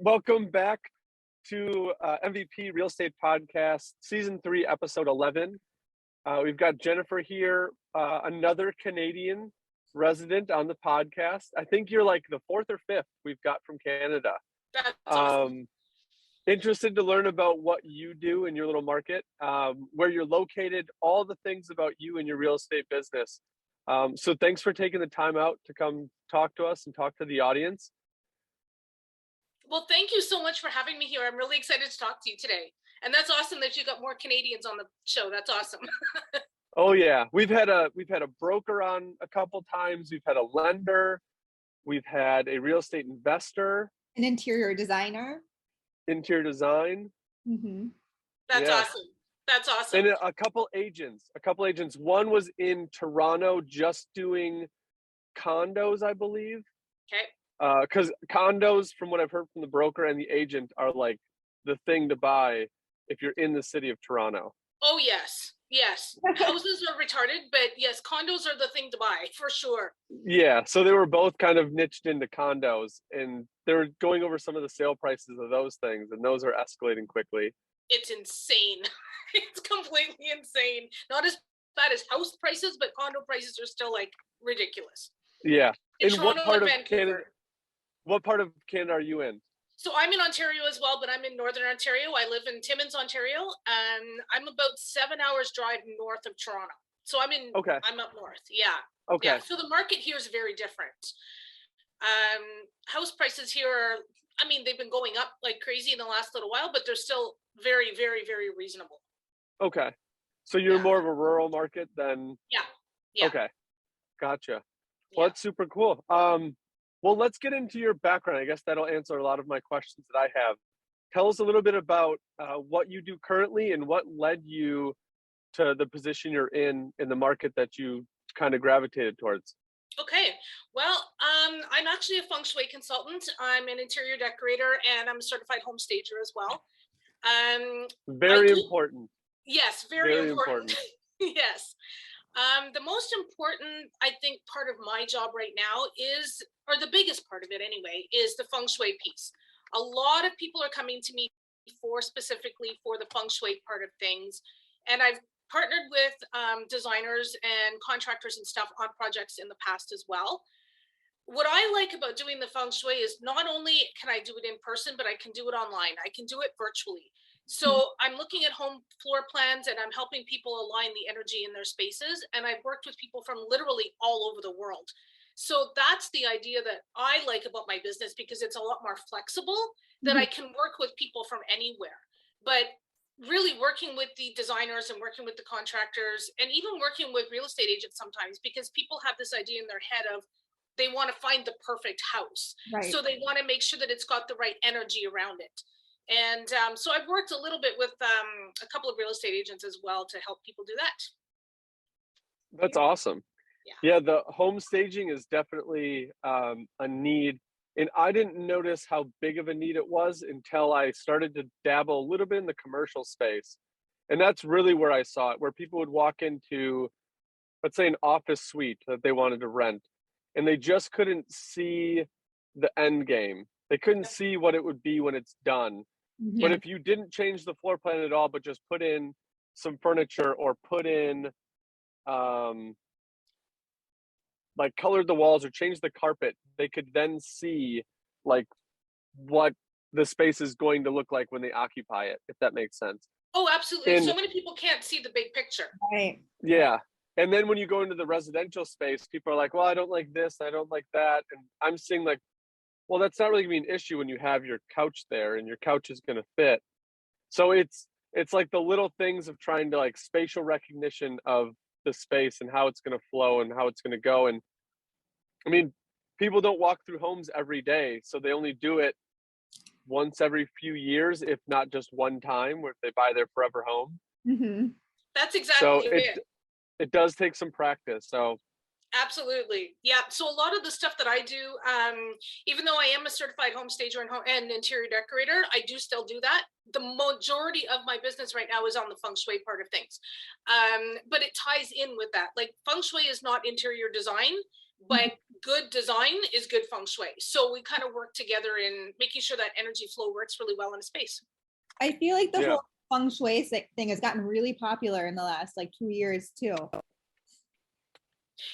welcome back to MVP Real Estate Podcast, Season 3, Episode 11. We've got Jennifer here, another Canadian resident on the podcast. I think you're like the fourth or fifth we've got from Canada. That's awesome. Interested to learn about what you do in your little market, where you're located, all the things about you and your real estate business. So thanks for taking the time out to come talk to us and talk to the audience. Well, thank you so much for having me here. I'm really excited to talk to you today. And that's awesome that you got more Canadians on the show. That's awesome. Oh yeah, we've had a broker on a couple times. We've had a lender. We've had a real estate investor, an interior designer, interior design. Mm-hmm. That's awesome. That's awesome. And a couple agents. One was in Toronto, just doing condos, I believe. Okay. Because condos, from what I've heard from the broker and the agent, are like the thing to buy if you're in the city of Toronto. Oh, yes. Yes. Houses are retarded, but yes, condos are the thing to buy for sure. Yeah. So they were both kind of niched into condos, and they were going over some of the sale prices of those things, and those are escalating quickly. It's insane. It's completely insane. Not as bad as house prices, but condo prices are still like ridiculous. Yeah. In what part of Vancouver. Canada? What part of Canada are you in? So I'm in Ontario as well, but I'm in Northern Ontario. I live in Timmins, Ontario, and I'm about 7 hours drive north of Toronto. So I'm up north. Yeah. Okay. Yeah. So the market here is very different. House prices here are, I mean, they've been going up like crazy in the last little while, but they're still very, very, very reasonable. Okay. So you're more of a rural market than? Yeah. Okay. Gotcha. Well, that's super cool. Well, let's get into your background. I guess that'll answer a lot of my questions that I have. Tell us a little bit about what you do currently and what led you to the position you're in the market that you kind of gravitated towards. Okay. Well, I'm actually a Feng Shui consultant. I'm an interior decorator, and I'm a certified home stager as well. Very important. Yes, very important. Yes. The most important, I think, part of my job right now is, or the biggest part of it anyway, is the Feng Shui piece. A lot of people are coming to me specifically for the Feng Shui part of things. And I've partnered with designers and contractors and stuff on projects in the past as well. What I like about doing the Feng Shui is not only can I do it in person, but I can do it online. I can do it virtually. So I'm looking at home floor plans, and I'm helping people align the energy in their spaces. And I've worked with people from literally all over the world. So that's the idea that I like about my business, because it's a lot more flexible, that I can work with people from anywhere. But really working with the designers and working with the contractors, and even working with real estate agents sometimes, because people have this idea in their head of they want to find the perfect house. Right. So they want to make sure that it's got the right energy around it. And so I've worked a little bit with a couple of real estate agents as well to help people do that. That's awesome. Yeah, the home staging is definitely a need. And I didn't notice how big of a need it was until I started to dabble a little bit in the commercial space. And that's really where I saw it, where people would walk into, let's say, an office suite that they wanted to rent, and they just couldn't see the end game. They couldn't see what it would be when it's done. But if you didn't change the floor plan at all, but just put in some furniture or put in, like colored the walls or changed the carpet, they could then see like what the space is going to look like when they occupy it, if that makes sense. Oh, absolutely. And so many people can't see the big picture. Right. Yeah. And then when you go into the residential space, people are like, well, I don't like this, I don't like that. And I'm seeing like, well, that's not really gonna be an issue when you have your couch there and your couch is gonna fit. So it's like the little things of trying to like spatial recognition of the space and how it's gonna flow and how it's gonna go. And I mean, people don't walk through homes every day, so they only do it once every few years, if not just one time, where they buy their forever home. Mm-hmm. That's exactly it. It does take some practice. So absolutely. Yeah. So a lot of the stuff that I do, even though I am a certified home stager and interior decorator, I do still do that. The majority of my business right now is on the Feng Shui part of things. But it ties in with that. Like Feng Shui is not interior design, but good design is good feng shui. So we kind of work together in making sure that energy flow works really well in a space. I feel like the whole feng shui thing has gotten really popular in the last like 2 years too.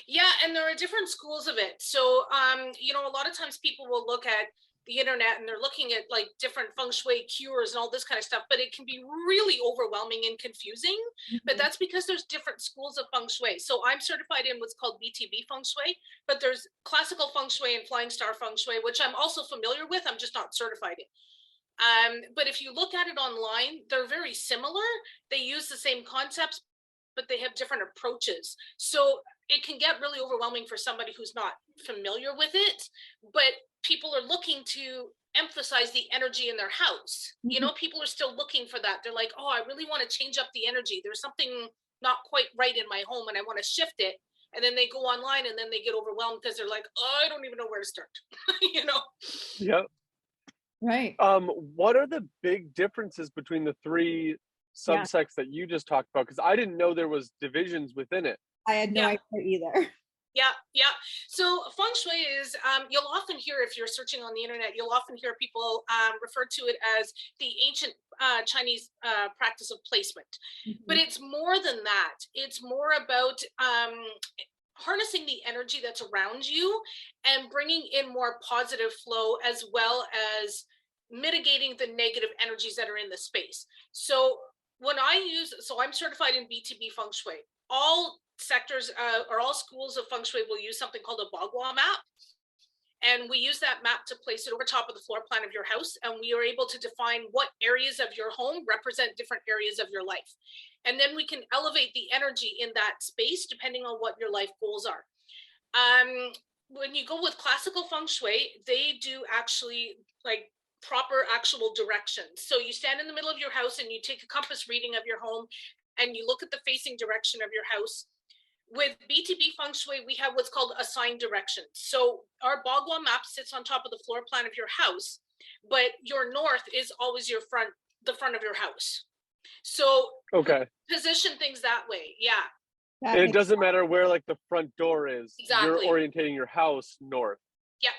Yeah, and there are different schools of it. So, you know, a lot of times people will look at the internet and they're looking at like different feng shui cures and all this kind of stuff, but it can be really overwhelming and confusing. But that's because there's different schools of feng shui. So I'm certified in what's called BTB feng shui, but there's classical feng shui and flying star feng shui, which I'm also familiar with. I'm just not certified in. But if you look at it online, they're very similar. They use the same concepts, but they have different approaches. So it can get really overwhelming for somebody who's not familiar with it, but people are looking to emphasize the energy in their house. You know, people are still looking for that. They're like, oh, I really want to change up the energy. There's something not quite right in my home and I want to shift it. And then they go online and then they get overwhelmed because they're like, oh, I don't even know where to start. You know? Yep. Right. What are the big differences between the three subsects that you just talked about? Because I didn't know there was divisions within it. I had no idea either. Yeah. So feng shui is, you'll often hear, if you're searching on the internet, you'll often hear people refer to it as the ancient Chinese practice of placement. But it's more than that. It's more about harnessing the energy that's around you and bringing in more positive flow, as well as mitigating the negative energies that are in the space. So when I'm certified in BTB feng shui. All sectors or all schools of feng shui will use something called a bagua map. And we use that map to place it over top of the floor plan of your house. And we are able to define what areas of your home represent different areas of your life. And then we can elevate the energy in that space depending on what your life goals are. When you go with classical feng shui, they do actually like proper actual directions. So you stand in the middle of your house and you take a compass reading of your home and you look at the facing direction of your house. With BTB feng shui, we have what's called assigned directions. So our bagua map sits on top of the floor plan of your house, but your north is always the front of your house. So position things that way. Yeah. And it doesn't matter where like the front door is. Exactly. You're orientating your house north. Yeah.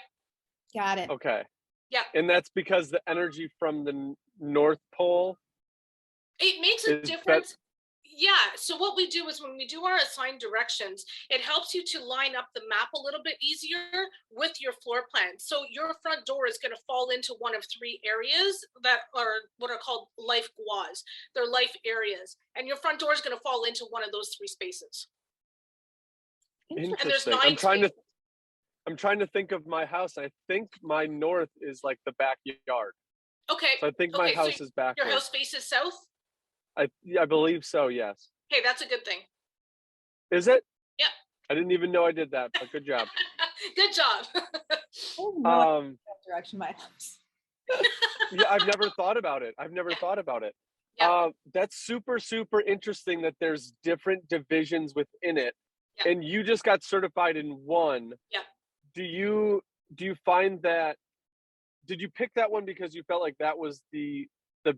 Got it. Okay. Yeah. And that's because the energy from the North Pole. It makes a difference. Yeah. So what we do is when we do our assigned directions, it helps you to line up the map a little bit easier with your floor plan. So your front door is going to fall into one of three areas that are what are called life guas. They're life areas. And your front door is going to fall into one of those three spaces. Interesting. And there's 9 spaces. I'm trying to think of my house. I think my north is like the backyard. Okay. So I think my house is backwards. Your house faces south? I believe so, yes. Okay, that's a good thing. Is it? Yeah. I didn't even know I did that, but good job. Good job. Direction my house. Yeah, I've never thought about it. Yeah. That's super, super interesting that there's different divisions within it. Yeah. And you just got certified in one. Yeah. Do you find that, did you pick that one because you felt like that was the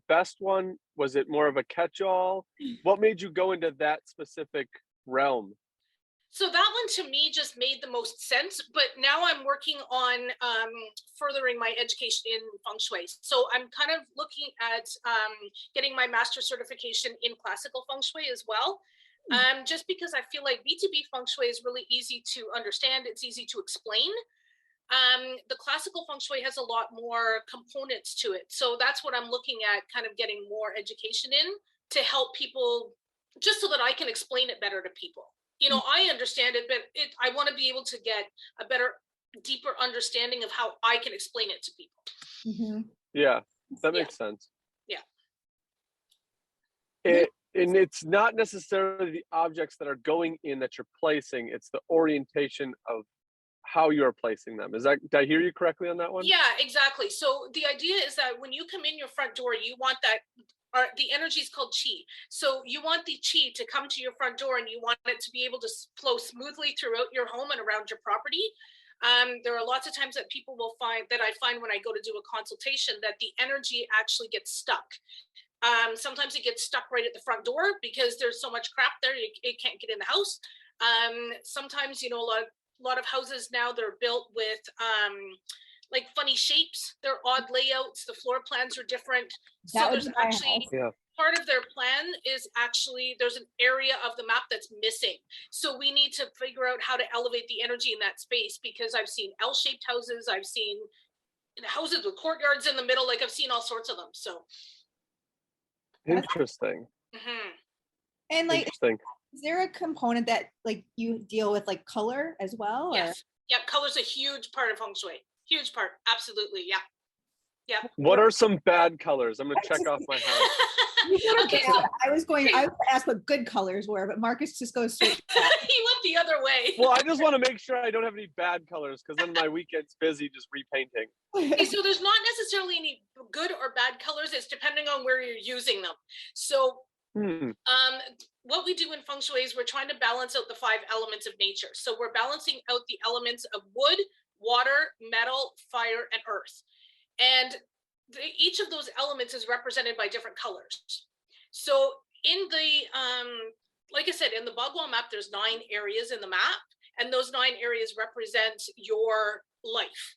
best one? Was it more of a catch-all? What made you go into that specific realm? So that one to me just made the most sense, but now I'm working on furthering my education in feng shui. So I'm kind of looking at getting my master certification in classical feng shui as well. Just because I feel like BTB feng shui is really easy to understand. It's easy to explain. The classical feng shui has a lot more components to it. So that's what I'm looking at, kind of getting more education in to help people, just so that I can explain it better to people. You know, I understand it, but I want to be able to get a better, deeper understanding of how I can explain it to people. Mm-hmm. Yeah, that makes sense. Yeah. And it's not necessarily the objects that are going in that you're placing, it's the orientation of how you're placing them. Did I hear you correctly on that one? Yeah, exactly. So the idea is that when you come in your front door, you want that, the energy is called chi. So you want the chi to come to your front door and you want it to be able to flow smoothly throughout your home and around your property. There are lots of times that people will find, that I find when I go to do a consultation, that the energy actually gets stuck. Sometimes it gets stuck right at the front door because there's so much crap there, it can't get in the house. Sometimes, you know, lot of houses now, they're built with like funny shapes. They're odd layouts. The floor plans are different. So there's actually part of their plan is actually there's an area of the map that's missing. So we need to figure out how to elevate the energy in that space, because I've seen L-shaped houses. I've seen houses with courtyards in the middle. Like I've seen all sorts of them. So interesting. And like, is there a component that like you deal with like color as well? Or? Yes. Yeah, color's a huge part of Feng Shui. Huge part. Absolutely. Yeah. Yeah. What are some bad colors? I'm gonna check off my house. Okay, so I was going to ask what good colors were, but Marcus just goes straight. He went the other way. Well, I just want to make sure I don't have any bad colors, because then my weekend's busy just repainting. Okay, so there's not necessarily any good or bad colors. It's depending on where you're using them. So what we do in Feng Shui is we're trying to balance out the 5 elements of nature. So we're balancing out the elements of wood, water, metal, fire, and earth. And each of those elements is represented by different colors. So in the, like I said, in the Bagua map, there's 9 areas in the map, and those 9 areas represent your life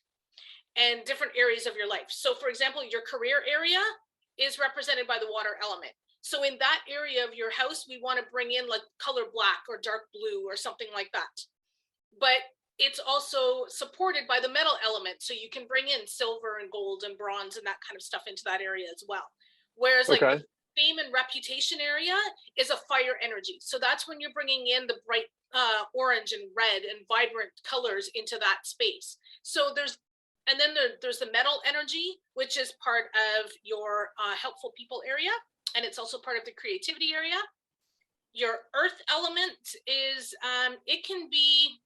and different areas of your life. So for example, your career area is represented by the water element. So in that area of your house, we want to bring in like color black or dark blue or something like that. But it's also supported by the metal element. So you can bring in silver and gold and bronze and that kind of stuff into that area as well. Whereas like the fame and reputation area is a fire energy. So that's when you're bringing in the bright orange and red and vibrant colors into that space. So there's the metal energy, which is part of your helpful people area. And it's also part of the creativity area. Your earth element is, it can be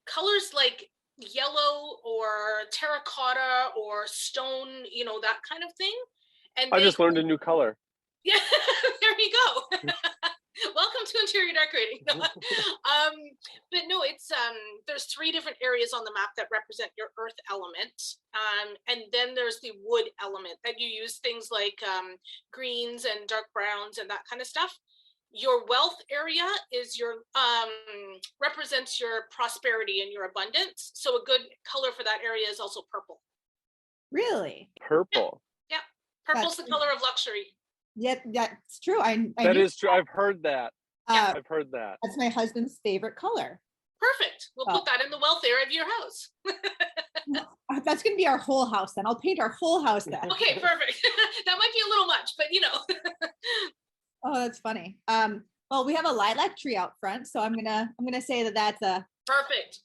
colors like yellow or terracotta or stone, you know, that kind of thing. And I just learned a new color. Yeah, there you go. Welcome to interior decorating. But no, it's there's 3 different areas on the map that represent your earth element, and then there's the wood element that you use things like greens and dark browns and that kind of stuff. Your wealth area is your represents your prosperity and your abundance. So a good color for that area is also purple. Really? Purple. Yeah, purple's the color of luxury. Yeah, that's true. That is true. I've heard that. I've heard that. That's my husband's favorite color. Perfect. We'll put that in the wealth area of your house. That's going to be our whole house then. I'll paint our whole house then. Okay, perfect. That might be a little much, but you know. Oh, that's funny. Well, we have a lilac tree out front, so I'm gonna say that's a perfect.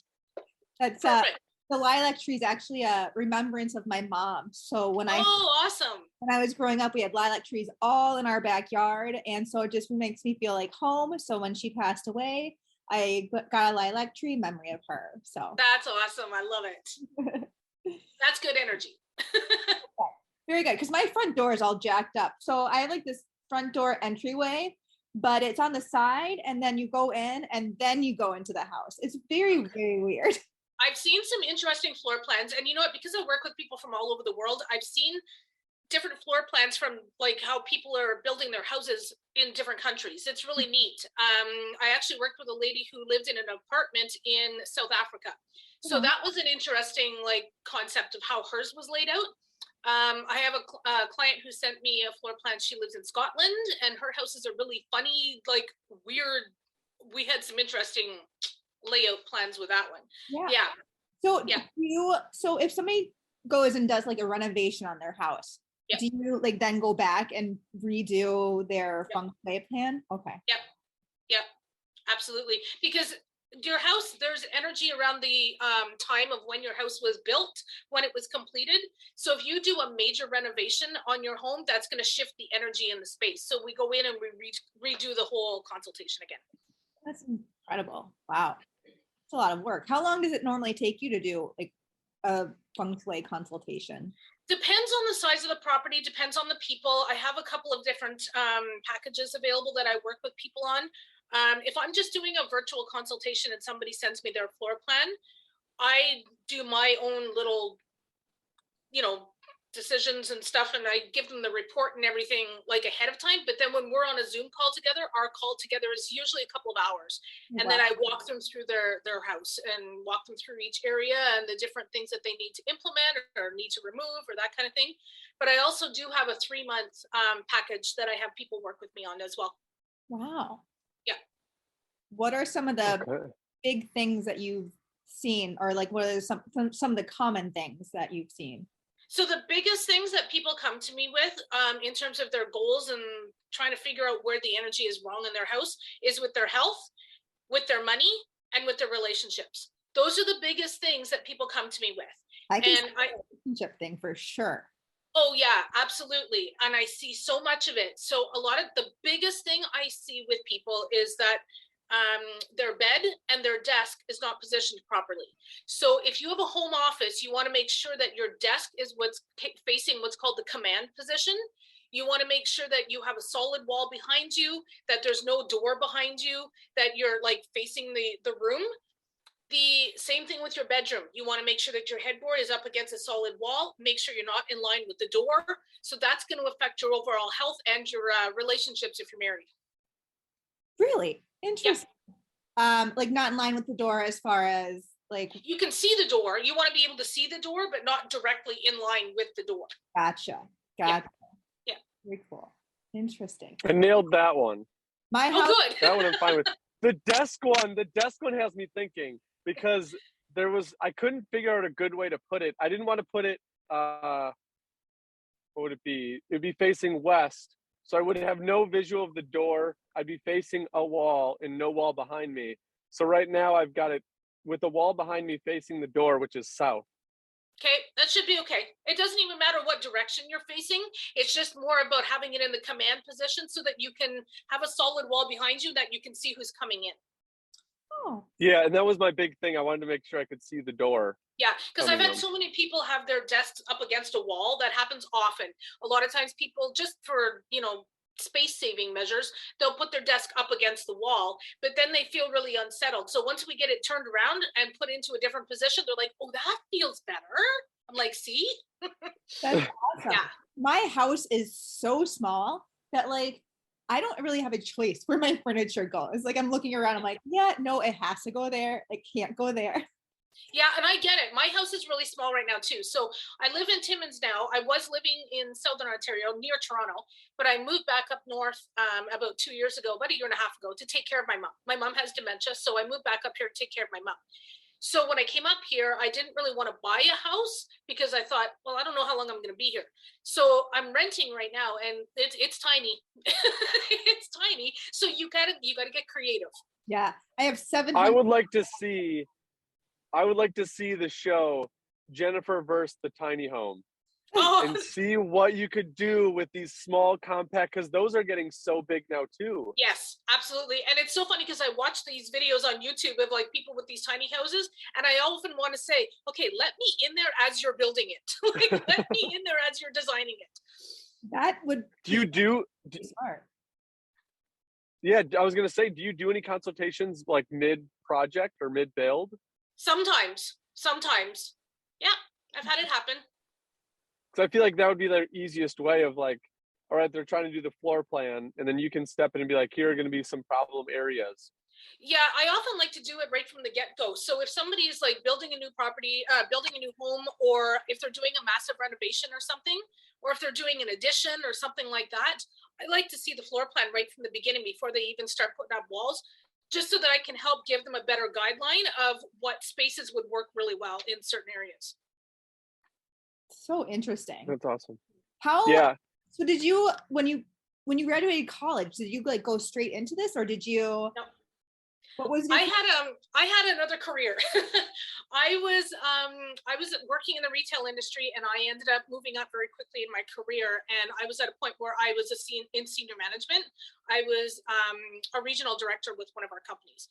That's perfect. The lilac tree is actually a remembrance of my mom. So awesome. When I was growing up, we had lilac trees all in our backyard, and so it just makes me feel like home. So when she passed away, I got a lilac tree in memory of her. So that's awesome. I love it. That's good energy. Very good, because my front door is all jacked up. So I have like this front door entryway, but it's on the side, and then you go in, and then you go into the house. It's very, very weird. I've seen some interesting floor plans, and you know what, because I work with people from all over the world, I've seen different floor plans from like how people are building their houses in different countries. It's really neat. I actually worked with a lady who lived in an apartment in South Africa. So that was an interesting like concept of how hers was laid out. I have a client who sent me a floor plan. She lives in Scotland, and her houses are really funny, like weird. We had some interesting layout plans with that one. Yeah. So if somebody goes and does like a renovation on their house, do you like then go back and redo their feng shui plan? Okay. Yep. Absolutely. Because your house, there's energy around the time of when your house was built, when it was completed. So if you do a major renovation on your home, that's going to shift the energy in the space. So we go in and we redo the whole consultation again. That's incredible. Wow. It's a lot of work. How long does it normally take you to do like a feng shui consultation? Depends on the size of the property, depends on the people. I have a couple of different packages available that I work with people on. If I'm just doing a virtual consultation and somebody sends me their floor plan, I do my own little, decisions and stuff, and I give them the report and everything like ahead of time. But then when we're on a Zoom call together, our call together is usually a couple of hours. And then I walk them through their house and walk them through each area and the different things that they need to implement or need to remove or that kind of thing. But I also do have a 3-month package that I have people work with me on as well. Wow. Yeah. What are some of the big things that you've seen, or like what are some of the common things that you've seen? So the biggest things that people come to me with in terms of their goals and trying to figure out where the energy is wrong in their house is with their health, with their money, and with their relationships. Those are the biggest things that people come to me with. I can see the relationship thing for sure. Oh yeah, absolutely. And I see so much of it. So a lot of the biggest thing I see with people is that their bed and their desk is not positioned properly. So if you have a home office, you want to make sure that your desk is what's facing what's called the command position. You want to make sure that you have a solid wall behind you, that there's no door behind you, that you're like facing the room. The same thing with your bedroom. You want to make sure that your headboard is up against a solid wall. Make sure you're not in line with the door. So that's going to affect your overall health and your relationships if you're married. Really? Interesting. Yeah. Like not in line with the door as far as like. You can see the door. You want to be able to see the door, but not directly in line with the door. Gotcha. Yeah. Very cool. Interesting. I nailed that one. My house. Oh, good. That one I'm fine with. The desk one has me thinking, because I couldn't figure out a good way to put it. I didn't want to put it, what would it be? It'd be facing west. So I would have no visual of the door. I'd be facing a wall and no wall behind me. So right now I've got it with the wall behind me facing the door, which is south. Okay, that should be okay. It doesn't even matter what direction you're facing. It's just more about having it in the command position so that you can have a solid wall behind you that you can see who's coming in. Oh. Yeah, and that was my big thing. I wanted to make sure I could see the door. Yeah, because I've had so many people have their desks up against a wall. That happens often. A lot of times people, just for, space saving measures, they'll put their desk up against the wall, but then they feel really unsettled. So once we get it turned around and put into a different position, they're like, oh, that feels better. I'm like, see? That's awesome. Yeah. My house is so small that like I don't really have a choice where my furniture goes. Like I'm looking around, I'm like, yeah, no, it has to go there. It can't go there. Yeah, and I get it. My house is really small right now too. So I live in Timmins now. I was living in Southern Ontario near Toronto, but I moved back up north about 2 years ago, about a year and a half ago, to take care of my mom. My mom has dementia, so I moved back up here to take care of my mom. So when I came up here, I didn't really want to buy a house because I thought, well, I don't know how long I'm going to be here. So I'm renting right now, and it's tiny. It's tiny. So you gotta get creative. Yeah, I have 7. I would like to see the show Jennifer versus the Tiny Home. Oh. And see what you could do with these small compact, because those are getting so big now too. Yes, absolutely. And it's so funny because I watch these videos on YouTube of like people with these tiny houses, and I often want to say, okay, let me in there as you're building it. Like, let me in there as you're designing it. That would do smart. Yeah, I was gonna say, do you do any consultations like mid-project or mid-build? Sometimes. Yeah, I've had it happen. Because I feel like that would be the easiest way of like, all right, they're trying to do the floor plan, and then you can step in and be like, here are going to be some problem areas. Yeah, I often like to do it right from the get-go. So if somebody is like building a new property, building a new home, or if they're doing a massive renovation or something, or if they're doing an addition or something like that, I like to see the floor plan right from the beginning before they even start putting up walls, just so that I can help give them a better guideline of what spaces would work really well in certain areas. So interesting. That's awesome. So did you, when you graduated college, did you like go straight into this, or did you? No. What was I had another career. I was working in the retail industry, and I ended up moving up very quickly in my career, and I was at a point where I was in senior management. I was a regional director with one of our companies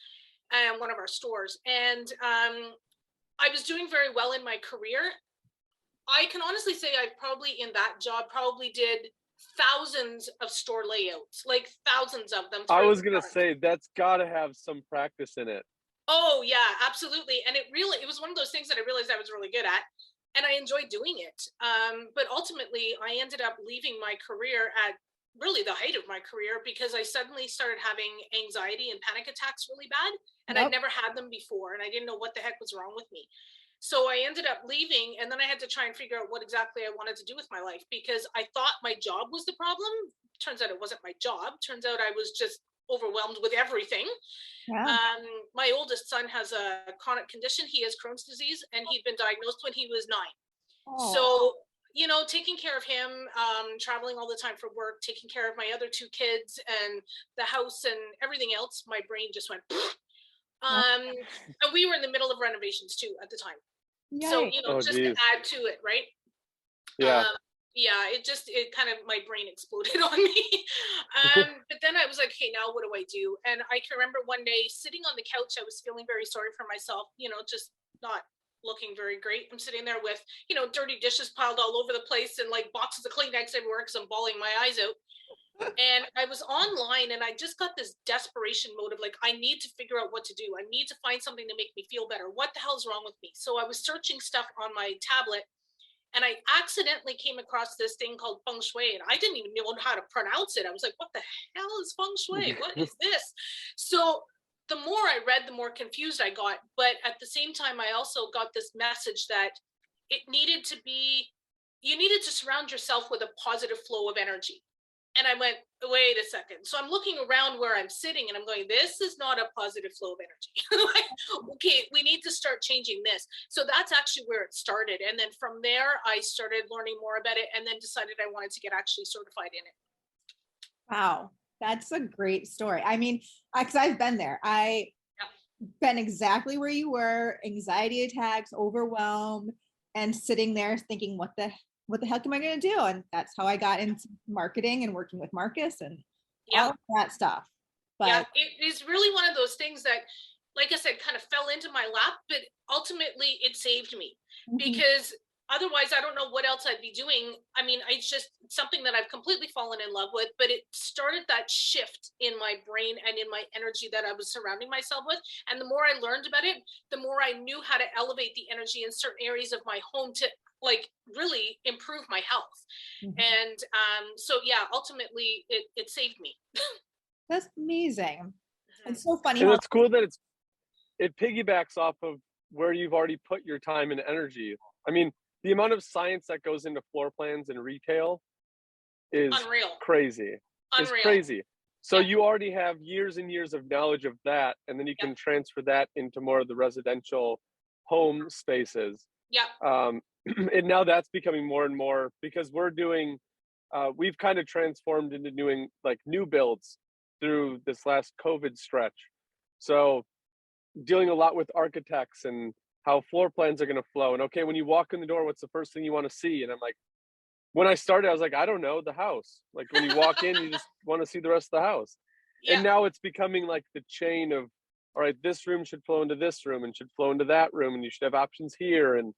and one of our stores, and I was doing very well in my career. I can honestly say I probably in that job probably did thousands of store layouts, like thousands of them. I was going to say that's got to have some practice in it. Oh yeah, absolutely. And it was one of those things that I realized I was really good at. and I enjoyed doing it. But ultimately, I ended up leaving my career at really the height of my career because I suddenly started having anxiety and panic attacks really bad. And I'd never had them before. And I didn't know what the heck was wrong with me. So I ended up leaving, and then I had to try and figure out what exactly I wanted to do with my life because I thought my job was the problem. Turns out it wasn't my job. Turns out I was just overwhelmed with everything. My oldest son has a chronic condition. He has Crohn's disease, and he'd been diagnosed when he was 9. So, you know, taking care of him, traveling all the time for work, taking care of my other 2 kids and the house and everything else, my brain just went. And we were in the middle of renovations too at the time. Yikes. So, you know, just to add to it, right? It kind of, my brain exploded on me. But then I was like, hey, now what do I do? And I can remember one day sitting on the couch, I was feeling very sorry for myself, you know, just not looking very great. I'm sitting there with, you know, dirty dishes piled all over the place and like boxes of Kleenex everywhere because I'm bawling my eyes out. And I was online and I just got this desperation mode of like, I need to figure out what to do. I need to find something to make me feel better. What the hell's wrong with me? So I was searching stuff on my tablet and I accidentally came across this thing called Feng Shui, and I didn't even know how to pronounce it. I was like, what the hell is Feng Shui? What is this? So the more I read, the more confused I got. But at the same time, I also got this message that it needed to be, you needed to surround yourself with a positive flow of energy. And I went, wait a second. So I'm looking around where I'm sitting and I'm going, this is not a positive flow of energy. Like, okay, we need to start changing this. So that's actually where it started. And then from there, I started learning more about it and then decided I wanted to get actually certified in it. Wow. That's a great story. I mean, because I've been there. I've been exactly where you were, anxiety attacks, overwhelmed, and sitting there thinking, what the heck am I going to do? And that's how I got into marketing and working with Marcus and all of that stuff. But it is really one of those things that, like I said, kind of fell into my lap, but ultimately it saved me because otherwise I don't know what else I'd be doing. I mean, it's just something that I've completely fallen in love with, but it started that shift in my brain and in my energy that I was surrounding myself with. And the more I learned about it, the more I knew how to elevate the energy in certain areas of my home to like really improve my health. And so ultimately it saved me. That's amazing. It's so funny. And it's cool that it piggybacks off of where you've already put your time and energy. I mean, the amount of science that goes into floor plans and retail is unreal. Crazy. It's crazy. So you already have years and years of knowledge of that, and then you can transfer that into more of the residential home spaces. And now that's becoming more and more because we're doing, we've kind of transformed into doing like new builds through this last COVID stretch. So dealing a lot with architects and how floor plans are going to flow. And okay, when you walk in the door, what's the first thing you want to see? And I'm like, when I started, I was like, I don't know, the house. Like when you walk in, you just want to see the rest of the house. And now it's becoming like the chain of, all right, this room should flow into this room and should flow into that room. And you should have options here. And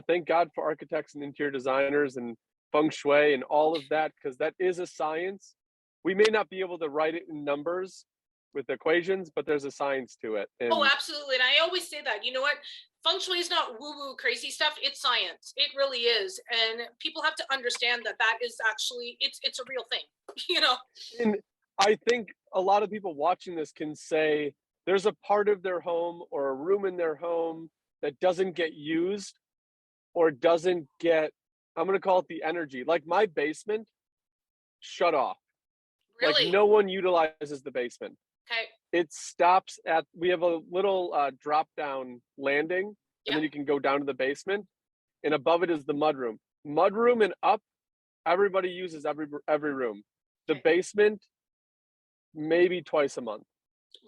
thank God for architects and interior designers and Feng Shui and all of that, because that is a science. We may not be able to write it in numbers with equations, but there's a science to it. And absolutely. And I always say that, you know what? Feng Shui is not woo-woo crazy stuff. It's science. It really is. And people have to understand that is actually, it's a real thing, you know? And I think a lot of people watching this can say there's a part of their home or a room in their home that doesn't get used or doesn't get, I'm going to call it the energy. Like my basement shut off. Really? Like no one utilizes the basement. Okay. It stops at, we have a little drop down landing and then you can go down to the basement and above it is the mudroom. Mudroom and up, everybody uses every room. The basement, maybe twice a month.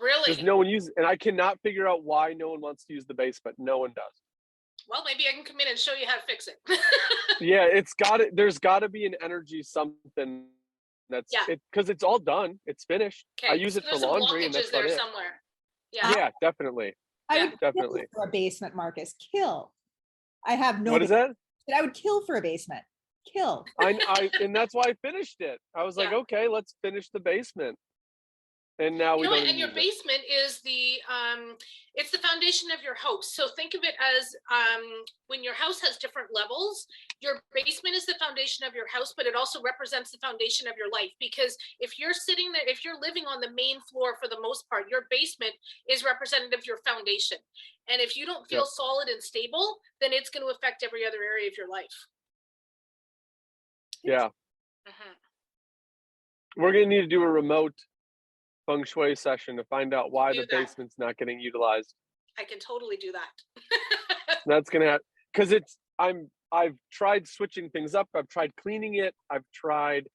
Really? Because no one uses, and I cannot figure out why no one wants to use the basement. No one does. Well, maybe I can come in and show you how to fix it. There's gotta be an energy something that's it, because it's all done. It's finished. Okay. I use it for laundry and that's about it. Somewhere. Yeah, definitely. I would definitely kill for a basement, Marcus. Kill. I have no. What is that? I would kill for a basement. Kill. I and that's why I finished it. I was like, okay, let's finish the basement. And now we don't even and your basement is it's the foundation of your house. So think of it as when your house has different levels, your basement is the foundation of your house, but it also represents the foundation of your life. Because if you're sitting there, if you're living on the main floor for the most part, your basement is representative of your foundation. And if you don't feel solid and stable, then it's going to affect every other area of your life. Yeah. We're going to need to do a remote Feng Shui session to find out why the basement's not getting utilized. I can totally do that. That's gonna happen because I've tried switching things up. I've tried cleaning it. I've tried.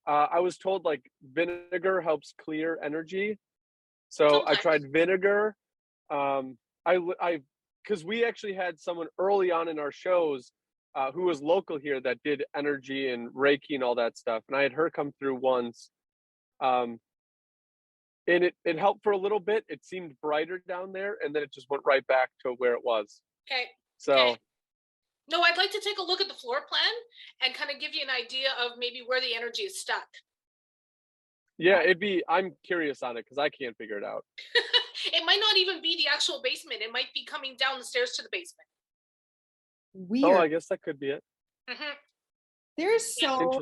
I was told like vinegar helps clear energy, so I tried vinegar. Because we actually had someone early on in our shows who was local here that did energy and Reiki and all that stuff, and I had her come through once. And it helped for a little bit. It seemed brighter down there, and then it just went right back to where it was. Okay. So. Okay. No, I'd like to take a look at the floor plan and kind of give you an idea of maybe where the energy is stuck. Yeah, I'm curious on it because I can't figure it out. It might not even be the actual basement. It might be coming down the stairs to the basement. Weird. Oh, I guess that could be it. There's so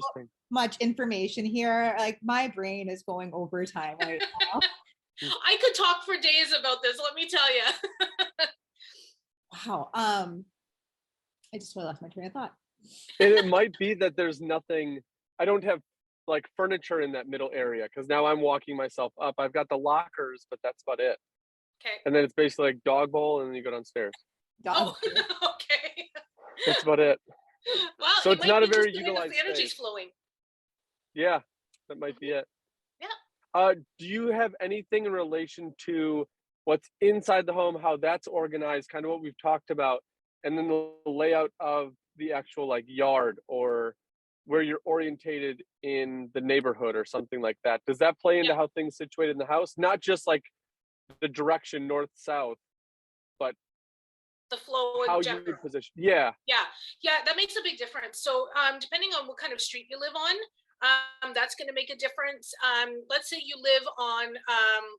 much information here. Like my brain is going overtime right now. I could talk for days about this, let me tell you. Wow. I just lost my train of thought. And it might be that there's nothing, I don't have like furniture in that middle area because now I'm walking myself up. I've got the lockers, but that's about it. Okay. And then it's basically like dog bowl and then you go downstairs. Okay. That's about it. Well, so it's not a very utilized the energy's flowing. Yeah, that might be it. Yeah. Do you have anything in relation to what's inside the home, how that's organized, kind of what we've talked about, and then the layout of the actual like yard or where you're orientated in the neighborhood or something like that? Does that play into how things situated in the house? Not just like the direction north south, but the flow how you would position. Yeah, that makes a big difference. So depending on what kind of street you live on, that's going to make a difference. Let's say you live on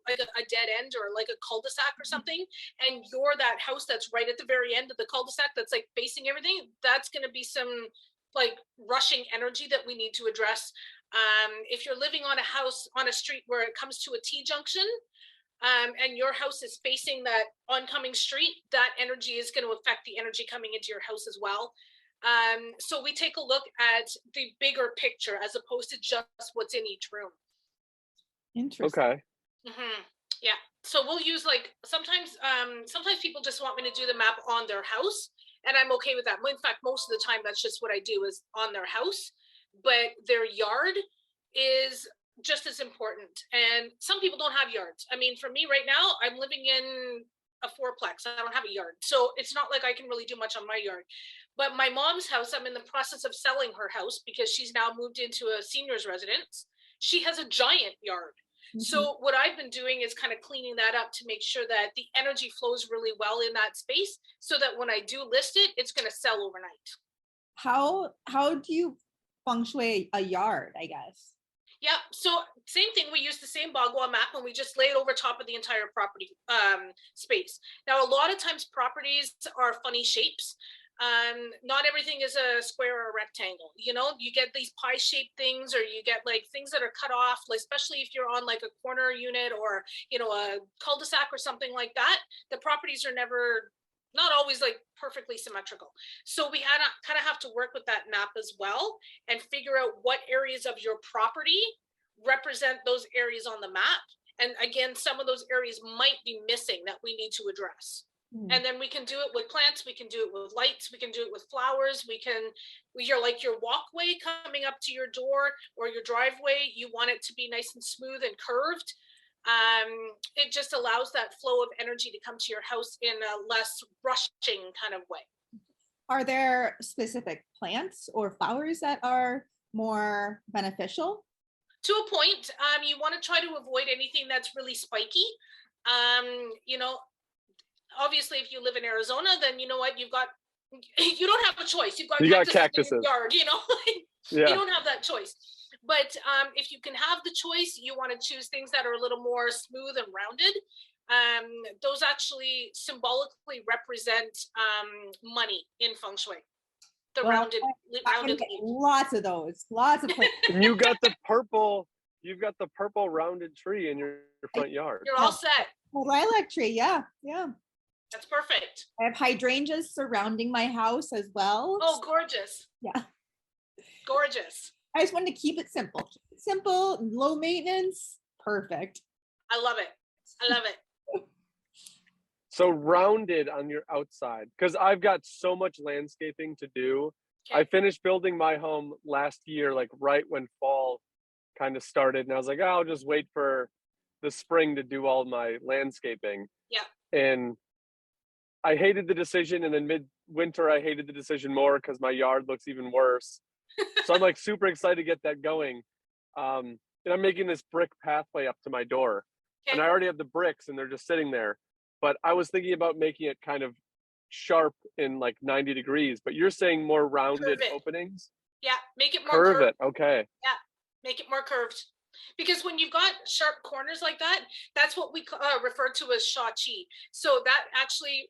like a dead end or like a cul-de-sac or something, and you're that house that's right at the very end of the cul-de-sac that's like facing everything. That's going to be some like rushing energy that we need to address. If you're living on a house on a street where it comes to a T-junction, and your house is facing that oncoming street, that energy is going to affect the energy coming into your house as well. So we take a look at the bigger picture as opposed to just what's in each room. Interesting. Okay. Yeah. So we'll use like sometimes people just want me to do the map on their house, and I'm okay with that. In fact, most of the time that's just what I do is on their house, but their yard is just as important. And some people don't have yards. I mean, for me right now, I'm living in a fourplex. I don't have a yard. So it's not like I can really do much on my yard. But my mom's house, I'm in the process of selling her house because she's now moved into a senior's residence. She has a giant yard. So what I've been doing is kind of cleaning that up to make sure that the energy flows really well in that space so that when I do list it, it's going to sell overnight. How do you feng shui a yard, I guess? Yeah, so same thing. We use the same Bagua map and we just lay it over top of the entire property space. Now, a lot of times properties are funny shapes. Not everything is a square or a rectangle. You know, you get these pie-shaped things, or you get like things that are cut off, like, especially if you're on like a corner unit or, you know, a cul-de-sac or something like that. The properties are not always like perfectly symmetrical. So we kind of have to work with that map as well and figure out what areas of your property represent those areas on the map. And again, some of those areas might be missing that we need to address. And then we can do it with plants, we can do it with lights, we can do it with flowers, you're like your walkway coming up to your door or your driveway, you want it to be nice and smooth and curved. It just allows that flow of energy to come to your house in a less rushing kind of way. Are there specific plants or flowers that are more beneficial? To a point. You want to try to avoid anything that's really spiky. You know, obviously if you live in Arizona, then you know what, you don't have a choice. You got cactuses in your yard, you know. You don't have that choice. But if you can have the choice, you want to choose things that are a little more smooth and rounded. Those actually symbolically represent money in Feng Shui. The rounded leaf. Lots of those, lots of places. And you got the purple. You've got the purple rounded tree in your front yard. You're all set. Lilac tree, yeah. That's perfect. I have hydrangeas surrounding my house as well. Oh, gorgeous. Yeah. Gorgeous. I just wanted to keep it simple. Keep it simple, low maintenance, perfect. I love it. I love it. So rounded on your outside, because I've got so much landscaping to do. Okay. I finished building my home last year, like right when fall kind of started. And I was like, oh, I'll just wait for the spring to do all my landscaping. Yeah. And I hated the decision. And then midwinter, I hated the decision more because my yard looks even worse. So I'm like super excited to get that going. And I'm making this brick pathway up to my door. Okay. And I already have the bricks and they're just sitting there. But I was thinking about making it kind of sharp in like 90 degrees, but you're saying more rounded openings? Yeah, make it more curved. Curve it, okay. Yeah, make it more curved. Because when you've got sharp corners like that, that's what we refer to as sha qi. So that actually,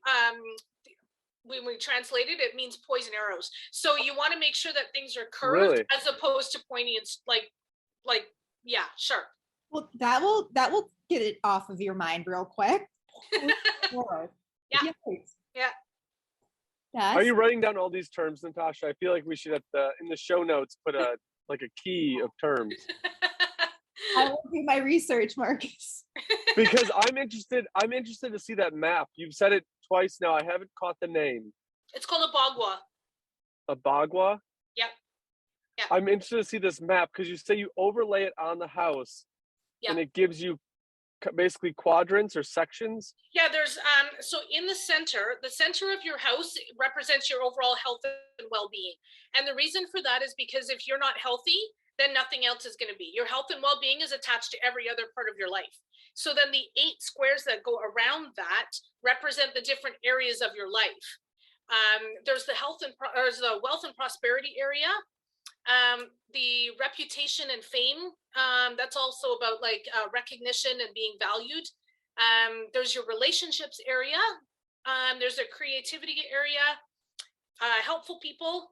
when we translate it, it means poison arrows. So you want to make sure that things are curved as opposed to pointy and like yeah, sharp. Well, that will get it off of your mind real quick. Yeah. Yes. Are you writing down all these terms, Natasha? I feel like we should in the show notes put a key of terms. I will do my research, Marcus. Because I'm interested to see that map. You've said it twice now. I haven't caught the name. It's called a bagua. A bagua? Yep. Yeah. I'm interested to see this map because you say you overlay it on the house. Yep. And it gives you basically quadrants or sections. Yeah, there's so in the center of your house represents your overall health and well-being. And the reason for that is because if you're not healthy, then nothing else is going to be. Your health and well-being is attached to every other part of your life. So then the 8 squares that go around that represent the different areas of your life. There's the wealth and prosperity area. The reputation and fame, that's also about like recognition and being valued. There's your relationships area. There's a creativity area, helpful people,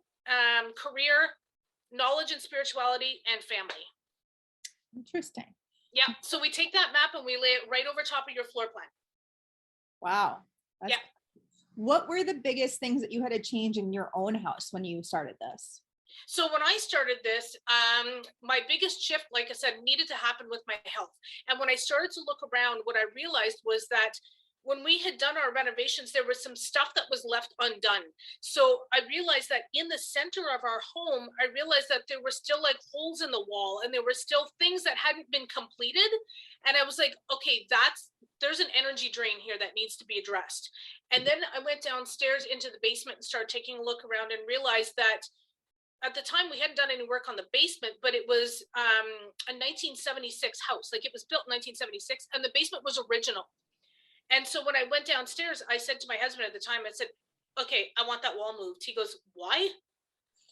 career, knowledge and spirituality, and family. Interesting. Yeah. So we take that map and we lay it right over top of your floor plan. Wow. Yeah. What were the biggest things that you had to change in your own house when you started this? So when I started this, my biggest shift, like I said, needed to happen with my health. And when I started to look around, what I realized was that when we had done our renovations, there was some stuff that was left undone. So I realized that in the center of our home, I realized that there were still like holes in the wall and there were still things that hadn't been completed. And I was like, okay, there's an energy drain here that needs to be addressed. And then I went downstairs into the basement and started taking a look around and realized that at the time we hadn't done any work on the basement, but it was a 1976 house. Like it was built in 1976 and the basement was original. And so when I went downstairs, I said to my husband at the time, I said, okay, I want that wall moved. He goes, why?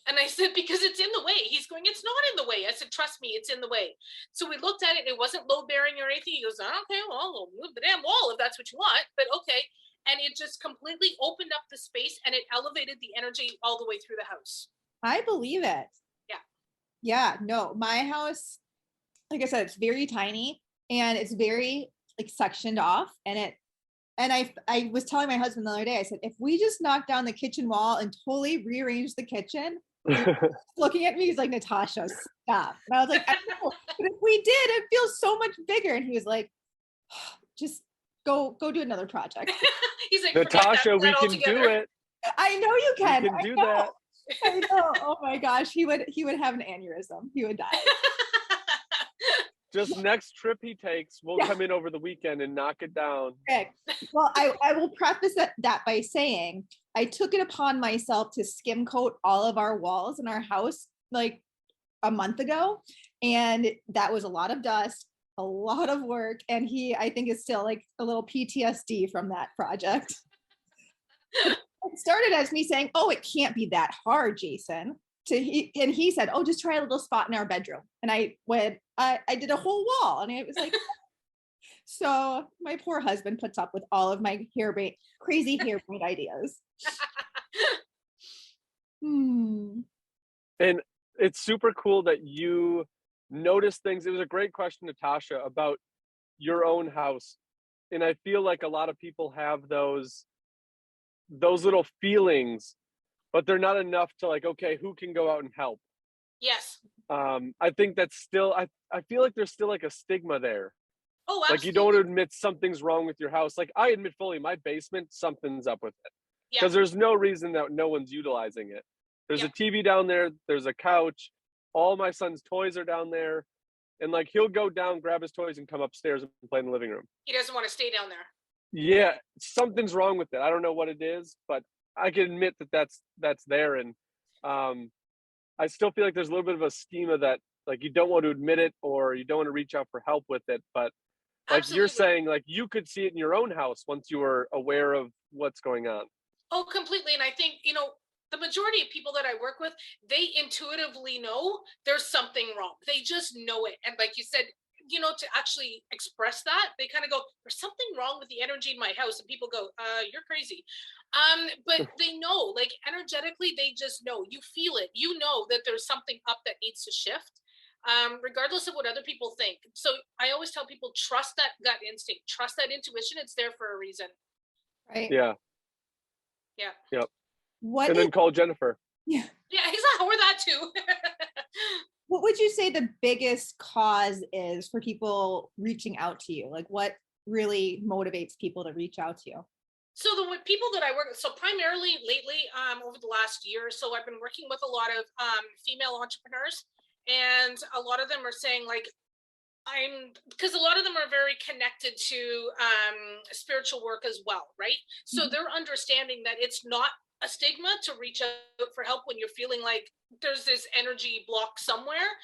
And I said, because it's in the way. He's going, it's not in the way. I said, trust me, it's in the way. So we looked at it. It wasn't load bearing or anything. He goes, okay, well, we'll move the damn wall if that's what you want, but okay. And it just completely opened up the space and it elevated the energy all the way through the house. I believe it. Yeah. Yeah, no, my house, like I said, it's very tiny and it's very like sectioned off. And I was telling my husband the other day, I said, if we just knock down the kitchen wall and totally rearrange the kitchen, looking at me, he's like, Natasha, stop. And I was like, I know, but if we did, it feels so much bigger. And he was like, just go do another project. He's like, Natasha, we can do it. I know you can. We can do that. I know. Oh my gosh, he would have an aneurysm. He would die. Just next trip he takes, we'll come in over the weekend and knock it down. Okay. Well, I will preface that by saying I took it upon myself to skim coat all of our walls in our house like a month ago. And that was a lot of dust, a lot of work. And he, I think, is still like a little PTSD from that project. It started as me saying, oh, it can't be that hard, Jason, he said, oh, just try a little spot in our bedroom. And I went, I did a whole wall, and it was like, so my poor husband puts up with all of my crazy harebrained ideas. And it's super cool that you notice things. It was a great question, Natasha, about your own house. And I feel like a lot of people have those little feelings, but they're not enough to like, okay, who can go out and help? Yes. I think that's still, I feel like there's still like a stigma there. Oh, absolutely. Like you don't want to admit something's wrong with your house. Like I admit fully, my basement, something's up with it. Because there's no reason that no one's utilizing it. There's a TV down there. There's a couch. All my son's toys are down there. And like, he'll go down, grab his toys and come upstairs and play in the living room. He doesn't want to stay down there. Yeah, something's wrong with it. I don't know what it is, but I can admit that that's there. And I still feel like there's a little bit of a schema that like you don't want to admit it or you don't want to reach out for help with it. But like Absolutely. You're saying, like you could see it in your own house once you were aware of what's going on. Oh, completely. And I think, the majority of people that I work with, they intuitively know there's something wrong. They just know it. And like you said, to actually express that, they kind of go, there's something wrong with the energy in my house. And people go, you're crazy. But they know, like energetically, they just know. You feel it. You know that there's something up that needs to shift, regardless of what other people think. So I always tell people, trust that gut instinct, trust that intuition. It's there for a reason. Right. Yeah. Yeah. Yep. And then call Jennifer. Yeah. Yeah, exactly. Or that too. What would you say the biggest cause is for people reaching out to you? Like what really motivates people to reach out to you? So the people that I work with, so primarily lately, over the last year or so, I've been working with a lot of female entrepreneurs, and a lot of them are saying like, because a lot of them are very connected to spiritual work as well, right? So they're understanding that it's not a stigma to reach out for help when you're feeling like there's this energy block somewhere.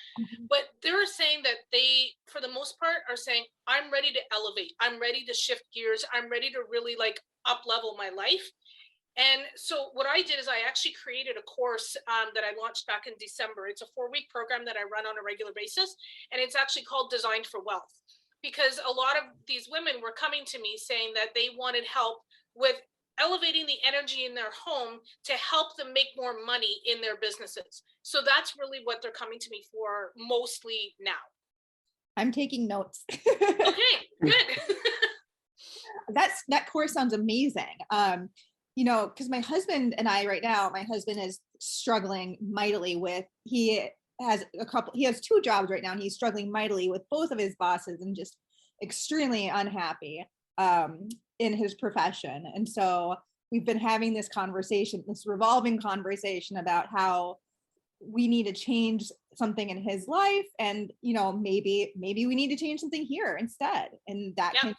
But they're saying that they, for the most part, are saying, I'm ready to elevate. I'm ready to shift gears. I'm ready to really like up level my life. And so what I did is I actually created a course that I launched back in December. It's a 4-week program that I run on a regular basis. And it's actually called Designed for Wealth, because a lot of these women were coming to me saying that they wanted help with elevating the energy in their home to help them make more money in their businesses. So that's really what they're coming to me for mostly now. I'm taking notes. Okay, good. That course sounds amazing. Because my husband and I right now, my husband is struggling mightily with, he has 2 jobs right now, and he's struggling mightily with both of his bosses and just extremely unhappy in his profession. And so we've been having this revolving conversation about how we need to change something in his life, and maybe we need to change something here instead, and that can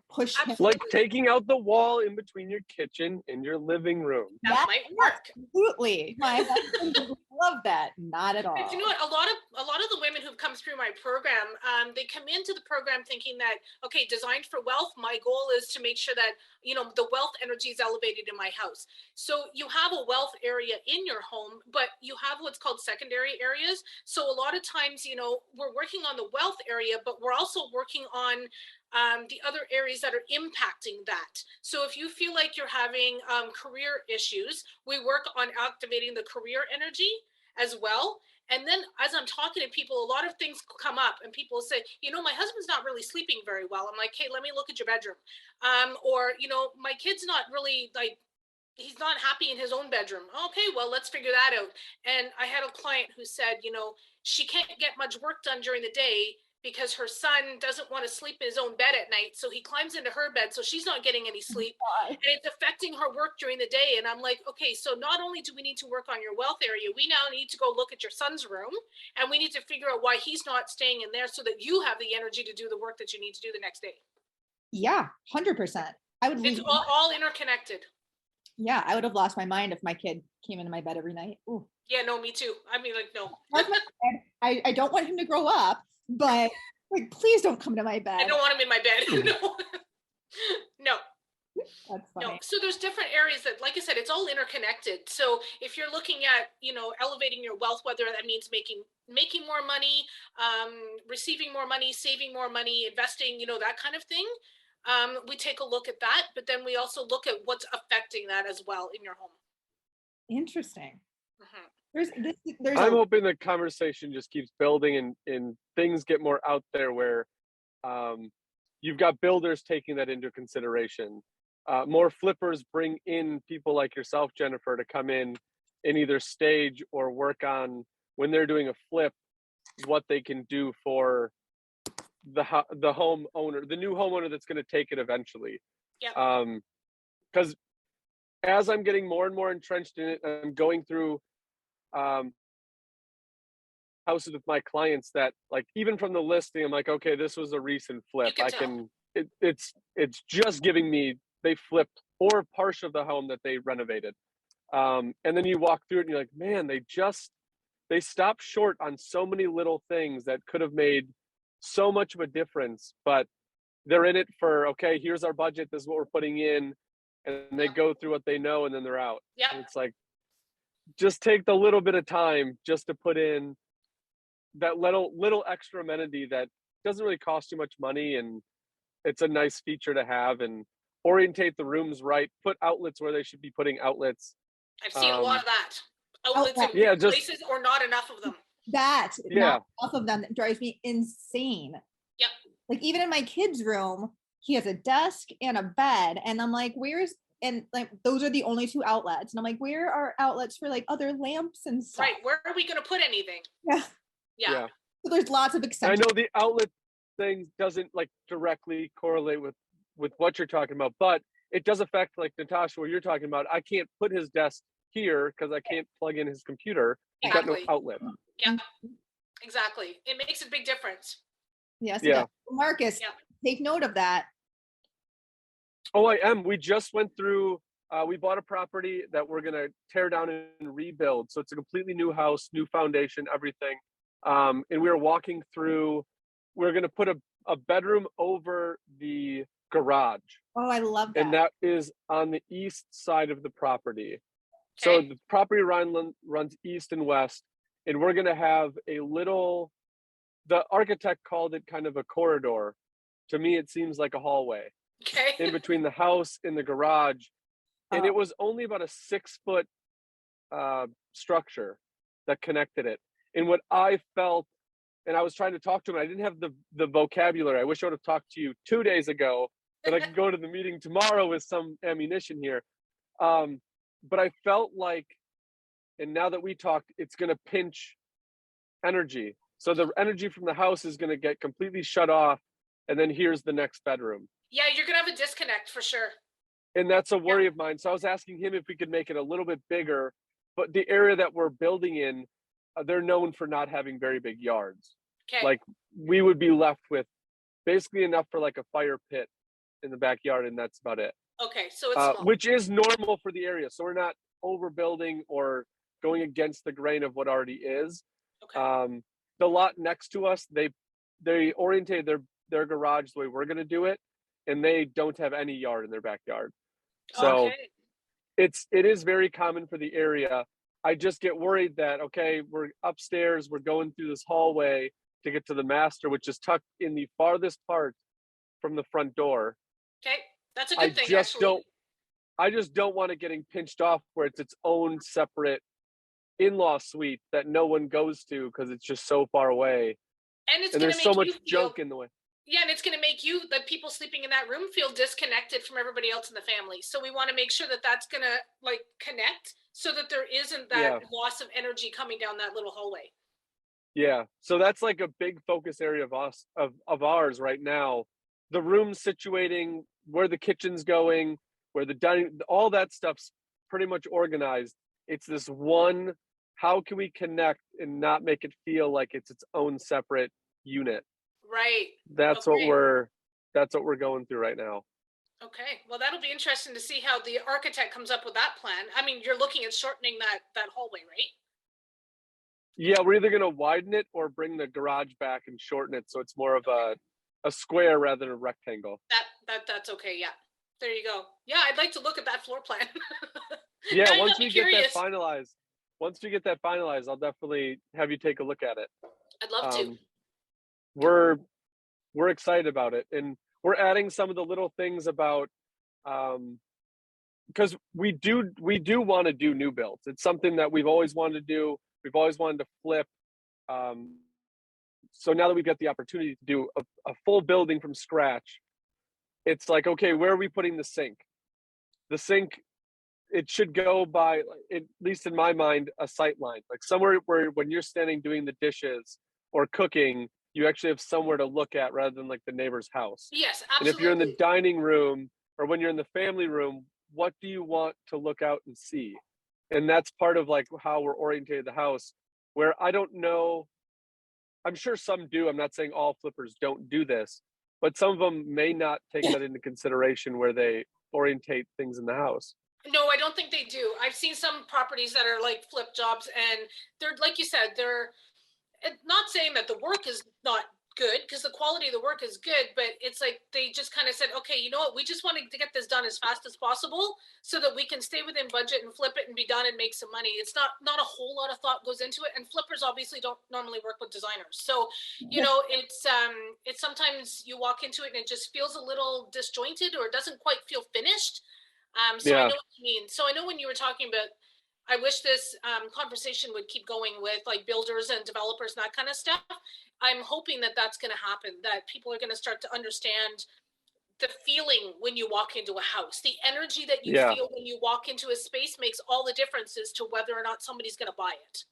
push him. Like taking out the wall in between your kitchen and your living room. That might work. Absolutely. My husband would love that. Not at all. But you know what? A lot of the women who've come through my program, they come into the program thinking that, okay, Designed for Wealth, my goal is to make sure that, the wealth energy is elevated in my house. So you have a wealth area in your home, but you have what's called secondary areas. So a lot of times, we're working on the wealth area, but we're also working on the other areas that are impacting that. So if you feel like you're having career issues, we work on activating the career energy as well. And then as I'm talking to people, a lot of things come up and people say, my husband's not really sleeping very well. I'm like, hey, let me look at your bedroom. Or, my kid's not really like, he's not happy in his own bedroom. Okay, well, let's figure that out. And I had a client who said, she can't get much work done during the day because her son doesn't want to sleep in his own bed at night. So he climbs into her bed. So she's not getting any sleep. And it's affecting her work during the day. And I'm like, okay, so not only do we need to work on your wealth area, we now need to go look at your son's room, and we need to figure out why he's not staying in there so that you have the energy to do the work that you need to do the next day. Yeah, 100%. It's all interconnected. Yeah, I would have lost my mind if my kid came into my bed every night. Ooh. Yeah, no, me too. I mean, like, no. I don't want him to grow up, but like, please don't come to my bed. I don't want him in my bed. No. No. That's funny. No, so there's different areas that, like I said, it's all interconnected. So if you're looking at, elevating your wealth, whether that means making more money, receiving more money, saving more money, investing, that kind of thing, we take a look at that. But then we also look at what's affecting that as well in your home. Interesting. Mm-hmm. I'm hoping the conversation just keeps building and things get more out there where you've got builders taking that into consideration. More flippers bring in people like yourself, Jennifer, to come in and either stage or work on, when they're doing a flip, what they can do for the homeowner, the new homeowner that's going to take it eventually. Yeah. Because as I'm getting more and more entrenched in it, I'm going through houses with my clients that, like, even from the listing, I'm like, okay, this was a recent flip. It's just giving me, they flipped or part of the home that they renovated. And then you walk through it and you're like, man, they stopped short on so many little things that could have made so much of a difference, but they're in it for, okay, here's our budget, this is what we're putting in, and they go through what they know and then they're out. Yeah. And it's like, just take the little bit of time just to put in that little extra amenity that doesn't really cost too much money, and it's a nice feature to have, and orientate the rooms right, put outlets where they should be putting outlets. I've seen a lot of that. Outlets in places or not enough of them. Not enough of them, that drives me insane. Yep. Like, even in my kid's room, he has a desk and a bed, and I'm like, those are the only two outlets, and I'm like, where are outlets for like other lamps and stuff? Right, where are we going to put anything? Yeah. So there's lots of extensions. I know the outlet thing doesn't like directly correlate with what you're talking about, but it does affect, like, Natasha, what you're talking about. I can't put his desk here because I can't plug in his computer. He's got no outlet. Yeah, exactly. It makes a big difference. Yes. Yeah. Marcus, take note of that. Oh, I am. We just went through, we bought a property that we're going to tear down and rebuild. So it's a completely new house, new foundation, everything. And we were walking through, we're going to put a bedroom over the garage. Oh, I love that. And that is on the east side of the property. So the property runs east and west, and we're going to have the architect called it kind of a corridor. To me, it seems like a hallway in between the house and the garage. And it was only about a 6-foot structure that connected it. And what I felt, and I was trying to talk to him, I didn't have the vocabulary. I wish I would have talked to you 2 days ago, but I could go to the meeting tomorrow with some ammunition here. But I felt like, and now that we talked, it's going to pinch energy. So the energy from the house is going to get completely shut off. And then here's the next bedroom. Yeah, you're going to have a disconnect for sure. And that's a worry of mine. So I was asking him if we could make it a little bit bigger, but the area that we're building in, they're known for not having very big yards. Like, we would be left with basically enough for like a fire pit in the backyard, and that's about it. Okay, so it's small. Which is normal for the area. So we're not overbuilding or going against the grain of what already is. Okay. The lot next to us, they oriented their garage the way we're going to do it, and they don't have any yard in their backyard. So it is very common for the area. I just get worried that, okay, we're upstairs, we're going through this hallway to get to the master, which is tucked in the farthest part from the front door. Okay, that's a good thing. I just don't want it getting pinched off where it's its own separate in-law suite that no one goes to because it's just so far away. And there's so much junk in the way. Yeah, and it's going to make the people sleeping in that room, feel disconnected from everybody else in the family. So we want to make sure that that's going to like connect so that there isn't that loss of energy coming down that little hallway. Yeah, so that's like a big focus area of ours right now. The room situating, where the kitchen's going, where the dining, all that stuff's pretty much organized. It's this one, how can we connect and not make it feel like it's its own separate unit? Right. That's what we're going through right now. Okay. Well, that'll be interesting to see how the architect comes up with that plan. I mean, you're looking at shortening that hallway, right? Yeah, we're either going to widen it or bring the garage back and shorten it so it's more of a square rather than a rectangle. That's okay. Yeah. There you go. Yeah, I'd like to look at that floor plan. Yeah, once we get that finalized, I'll definitely have you take a look at it. I'd love to. We're excited about it, and we're adding some of the little things about because we do want to do new builds. It's something that we've always wanted to do. We've always wanted to flip. So now that we've got the opportunity to do a full building from scratch, it's like, okay, where are we putting the sink? The sink, it should go by, at least in my mind, a sight line, like somewhere where when you're standing doing the dishes or cooking, you actually have somewhere to look at rather than like the neighbor's house. Yes, absolutely. And if you're in the dining room or when you're in the family room, what do you want to look out and see? And that's part of like how we're orientated the house, where I don't know, I'm sure some do. I'm not saying all flippers don't do this, but some of them may not take that into consideration where they orientate things in the house. No, I don't think they do. I've seen some properties that are like flip jobs, and they're, like you said, they're not saying that the work is not good, because the quality of the work is good, but it's like they just kind of said, okay, you know what, we just want to get this done as fast as possible so that we can stay within budget and flip it and be done and make some money. It's not a whole lot of thought goes into it, and flippers obviously don't normally work with designers, so you know, it's sometimes you walk into it and it just feels a little disjointed or it doesn't quite feel finished. So yeah. I know what you mean. So I know when you were talking about, I wish this conversation would keep going with like builders and developers and that kind of stuff. I'm hoping that that's going to happen, that people are going to start to understand the feeling when you walk into a house. The energy that you feel when you walk into a space makes all the differences to whether or not somebody's going to buy it.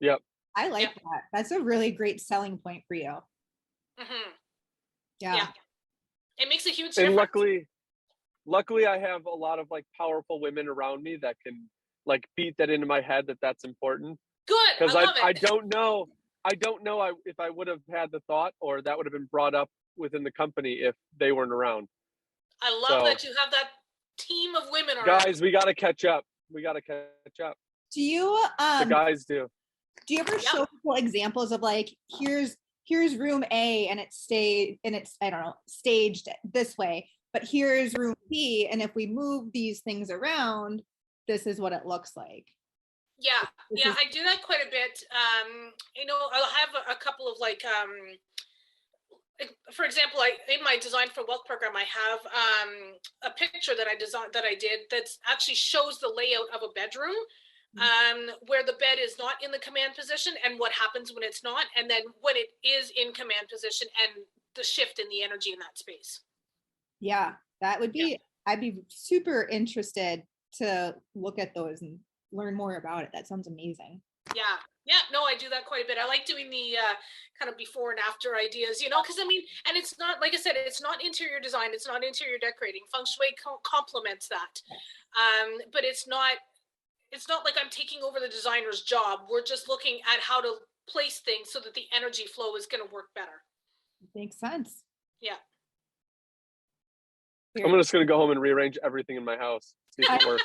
Yep. I like that. That's a really great selling point for you. Mm-hmm. Yeah. It makes a huge and difference. Luckily I have a lot of like powerful women around me that can like beat that into my head that that's important. Good. Because I don't know if I would have had the thought or that would have been brought up within the company if they weren't around. I love that you have that team of women around. Guys, we got to catch up. Do you the guys do you ever show people examples of like, here's room A and it's I don't know, staged this way, but here's room B, and if we move these things around, this is what it looks like? I do that quite a bit. You know, I'll have a couple of like for example, in my design for wealth program, I have a picture that I did that actually shows the layout of a bedroom, where the bed is not in the command position and what happens when it's not, and then when it is in command position and the shift in the energy in that space. Yeah, that would be, I'd be super interested to look at those and learn more about it. That sounds amazing. No, I do that quite a bit. I like doing the kind of before and after ideas, you know, because I mean, and it's not, like I said, it's not interior design, it's not interior decorating. Feng Shui complements that, but it's not like I'm taking over the designer's job. We're just looking at how to place things so that the energy flow is going to work better. Makes sense. Yeah. I'm just going to go home and rearrange everything in my house. See if it works.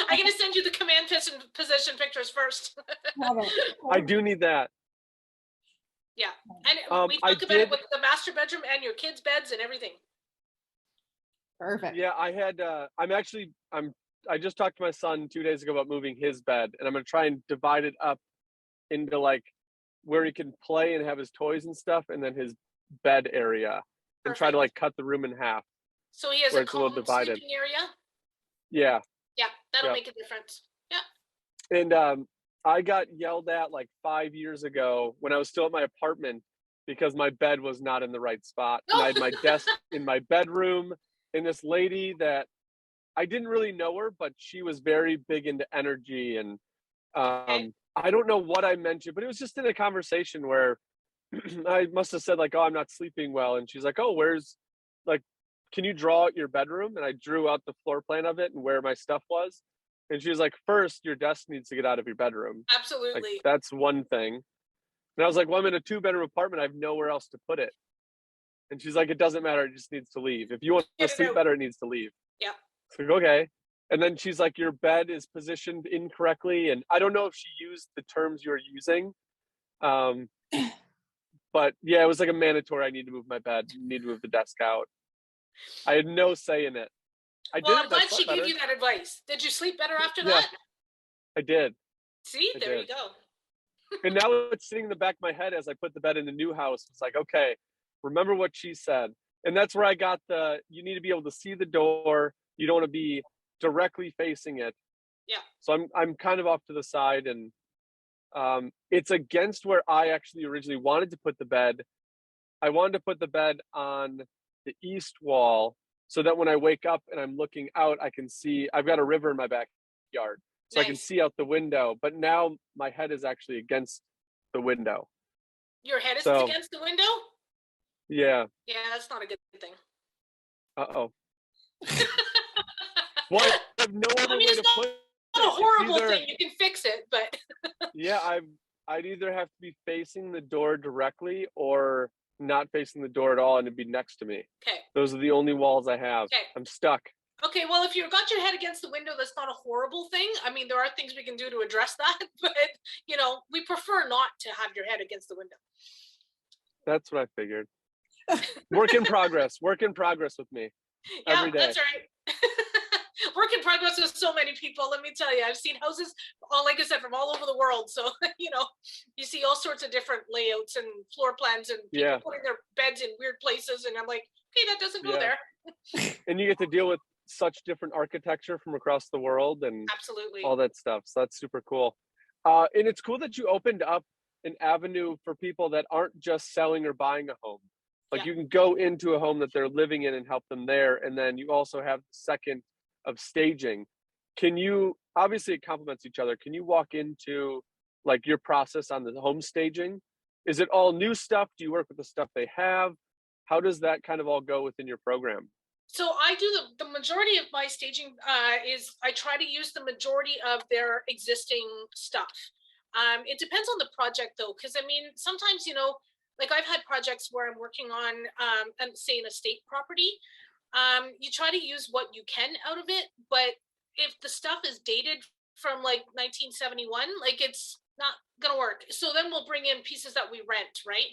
I'm going to send you the command position pictures first. I do need that. Yeah. And we talk about it with the master bedroom and your kids' beds and everything. Perfect. Yeah, I just talked to my son 2 days ago about moving his bed, and I'm going to try and divide it up into like where he can play and have his toys and stuff, and then his bed area. And try to like cut the room in half. So he has a calm sleeping area? Yeah. Yeah, that'll make a difference. Yeah. And I got yelled at like 5 years ago when I was still at my apartment because my bed was not in the right spot. And I had my desk in my bedroom, and this lady that I didn't really know her, but she was very big into energy. And I don't know what I mentioned, but it was just in a conversation where I must have said like, oh, I'm not sleeping well. And she's like, oh, can you draw out your bedroom? And I drew out the floor plan of it and where my stuff was. And she was like, first, your desk needs to get out of your bedroom. Absolutely. Like, that's one thing. And I was like, well, I'm in a 2-bedroom apartment. I have nowhere else to put it. And she's like, it doesn't matter. It just needs to leave. If you want to sleep better, it needs to leave. Yeah. So like, okay. And then she's like, your bed is positioned incorrectly. And I don't know if she used the terms you were using. But yeah, it was like a mandatory. I need to move my bed. I need to move the desk out. I had no say in it. Well, I'm glad she gave you that advice. Did you sleep better after that? I did. See, there you go. And now it's sitting in the back of my head as I put the bed in the new house. It's like, okay, remember what she said. And that's where I got you need to be able to see the door. You don't want to be directly facing it. Yeah. So I'm kind of off to the side, and it's against where I actually originally wanted to put the bed. I wanted to put the bed on the east wall so that when I wake up and I'm looking out, I can see, I've got a river in my backyard. So I can see out the window, but now my head is actually against the window. Your head is against the window? Yeah. Yeah, that's not a good thing. Uh-oh. Well, I have no other way to put it. It's not a horrible thing. You can fix it, but... Yeah, I'd either have to be facing the door directly or not facing the door at all, and it'd be next to me. Okay. Those are the only walls I have. Okay. I'm stuck. Okay, well, if you've got your head against the window, that's not a horrible thing. I mean, there are things we can do to address that, but, we prefer not to have your head against the window. That's what I figured. Work in progress with me every day. That's right. Work in progress with so many people. Let me tell you, I've seen houses, like I said, from all over the world. So, you see all sorts of different layouts and floor plans and people putting their beds in weird places. And I'm like, okay, that doesn't go there. And you get to deal with such different architecture from across the world and absolutely all that stuff. So that's super cool. And it's cool that you opened up an avenue for people that aren't just selling or buying a home. Like you can go into a home that they're living in and help them there. And then you also have the second of staging. Can you, obviously it complements each other. Can you walk into like your process on the home staging? Is it all new stuff? Do you work with the stuff they have? How does that kind of all go within your program? So I do the majority of my staging is I try to use the majority of their existing stuff. It depends on the project though, because I mean, sometimes, like I've had projects where I'm working on, say an estate property. You try to use what you can out of it, but if the stuff is dated from like 1971, like it's not gonna work. So then we'll bring in pieces that we rent, right?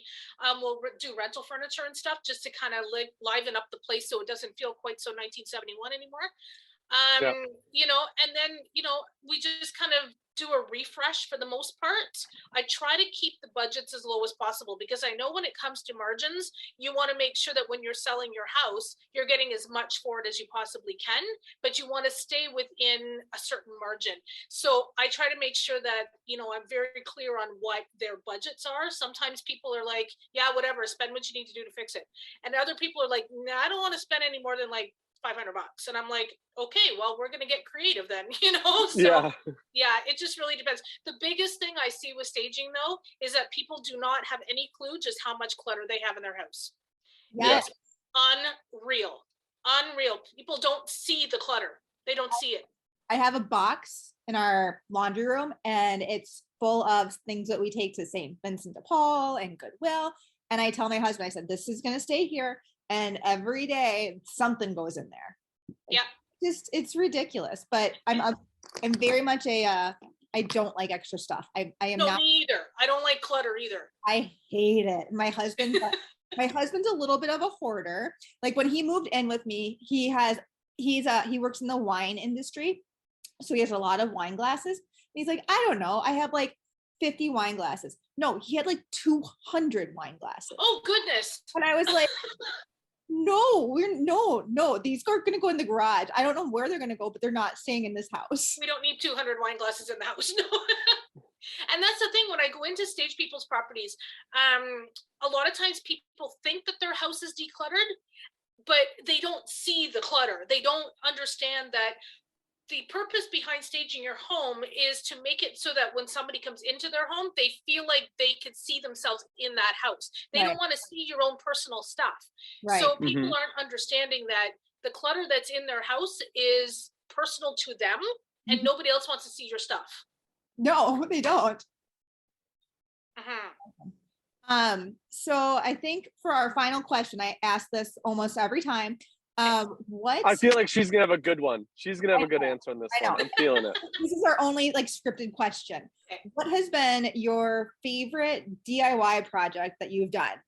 We'll do rental furniture and stuff just to kind of liven up the place so it doesn't feel quite so 1971 anymore. And then, we just kind of do a refresh for the most part. I try to keep the budgets as low as possible because I know when it comes to margins, you want to make sure that when you're selling your house, you're getting as much for it as you possibly can, but you want to stay within a certain margin. So I try to make sure that, I'm very clear on what their budgets are. Sometimes people are like, yeah, whatever, spend what you need to do to fix it. And other people are like, nah, I don't want to spend any more than like $500. And I'm like, okay, well, we're going to get creative then, So it just really depends. The biggest thing I see with staging though, is that people do not have any clue just how much clutter they have in their house. Yes. It's unreal. People don't see the clutter. They don't see it. I have a box in our laundry room and it's full of things that we take to St. Vincent de Paul and Goodwill. And I tell my husband, I said, this is going to stay here. And every day something goes in there. It's ridiculous, but I'm very much I don't like extra stuff. I am not. Me either. I don't like clutter either. I hate it. My husband's a little bit of a hoarder. Like when he moved in with me, he works in the wine industry. So he has a lot of wine glasses. And he's like, I don't know. I have like 50 wine glasses. No, he had like 200 wine glasses. Oh goodness. And I was like, no, these are going to go in the garage. I don't know where they're going to go, but they're not staying in this house. We don't need 200 wine glasses in the house. No. And that's the thing, when I go into stage people's properties, a lot of times people think that their house is decluttered, but they don't see the clutter. They don't understand that the purpose behind staging your home is to make it so that when somebody comes into their home, they feel like they could see themselves in that house. They don't want to see your own personal stuff. Right. So people aren't understanding that the clutter that's in their house is personal to them and nobody else wants to see your stuff. No, they don't. So I think for our final question, I ask this almost every time. I feel like she's gonna have a good one. She's gonna have a good answer on this one. I'm feeling it. This is our only scripted question. What has been your favorite DIY project that you've done?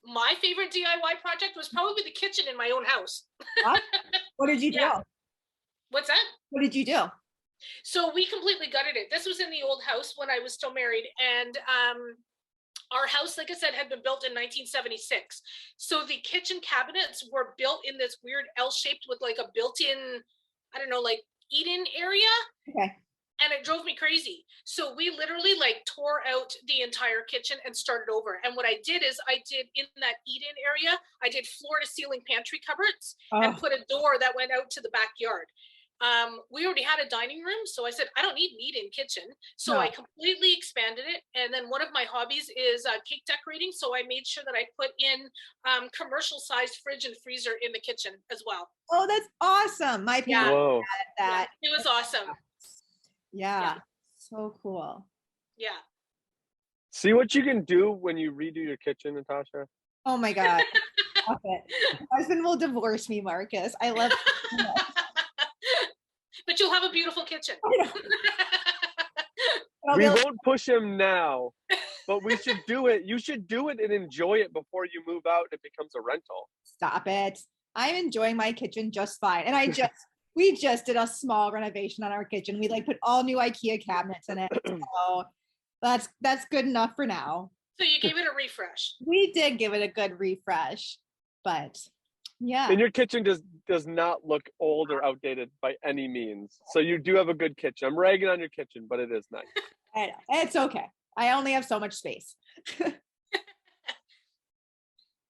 my favorite DIY project was probably the kitchen in my own house. What did you do? Yeah. What's that? What did you do? So we completely gutted it. This was in the old house when I was still married. And our house, like I said, had been built in 1976. So the kitchen cabinets were built in this weird L-shaped with like a built-in, I don't know, like eat-in area. Okay. And it drove me crazy. So we literally like tore out the entire kitchen and started over. And what I did is I did in that eat-in area, I did floor to ceiling pantry cupboards and put a door that went out to the backyard. We already had a dining room. So I said, I don't need an eat-in kitchen. So I completely expanded it. And then one of my hobbies is cake decorating. So I made sure that I put in commercial sized fridge and freezer in the kitchen as well. Oh, that's awesome. My parents had that. Yeah, it was awesome. Yeah. So cool. Yeah. See what you can do when you redo your kitchen, Natasha. Oh my God. Stop it. My husband will divorce me, Marcus. I love it so much. But you'll have a beautiful kitchen. We won't push him now, but we should do it. You should do it and enjoy it before you move out and it becomes a rental. Stop it. I'm enjoying my kitchen just fine. And we just did a small renovation on our kitchen. We like put all new IKEA cabinets in it. So that's good enough for now. So you gave it a refresh. We did give it a good refresh, but yeah. And your kitchen does not look old or outdated by any means. So you do have a good kitchen. I'm ragging on your kitchen, but it is nice. I know. It's okay. I only have so much space.